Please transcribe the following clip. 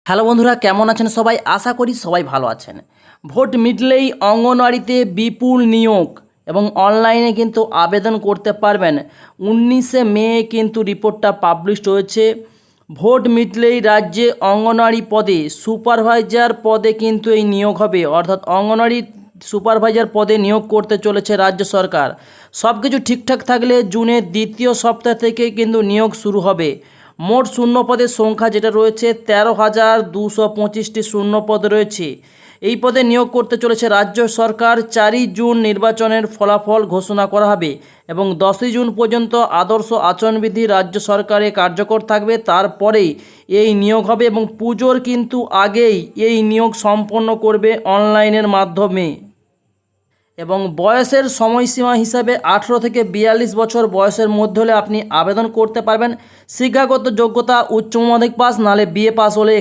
Hello বন্ধুরা, কেমন আছেন সবাই? আশা করি সবাই ভালো আছেন। ভোট মিটলেই অঙ্গনওয়াড়িতে বিপুল নিয়োগ এবং অনলাইনে কিন্তু আবেদন করতে পারবেন। 19শে মে কিন্তু রিপোর্টটা পাবলিশড হয়েছে। ভোট মিটলেই রাজ্যে অঙ্গনওয়াড়ি পদে সুপারভাইজার পদে কিন্তু এই নিয়োগ হবে, অর্থাৎ অঙ্গনওয়াড়ি সুপারভাইজার পদে নিয়োগ করতে চলেছে রাজ্য সরকার। সব কিছু ঠিকঠাক থাকলে জুনের দ্বিতীয় সপ্তাহ থেকে কিন্তু নিয়োগ শুরু হবে। মোট শূন্যপদের সংখ্যা যেটা রয়েছে 13,225টি শূন্যপদ রয়েছে। এই পদে নিয়োগ করতে চলেছে রাজ্য সরকার। 4ই জুন নির্বাচনের ফলাফল ঘোষণা করা হবে এবং 10ই জুন পর্যন্ত আদর্শ আচরণবিধি রাজ্য সরকারে কার্যকর থাকবে। তারপরেই এই নিয়োগ হবে এবং পুজোর কিন্তু আগেই এই নিয়োগ সম্পন্ন করবে অনলাইনের মাধ্যমে। এবং বয়সের সময়সীমা হিসাবে 18 থেকে 42 বছর বয়সের মধ্যে হলে আপনি আবেদন করতে পারবেন। শিক্ষাগত যোগ্যতা উচ্চ মাধ্যমিক পাস নাহলে বিএ পাস হলে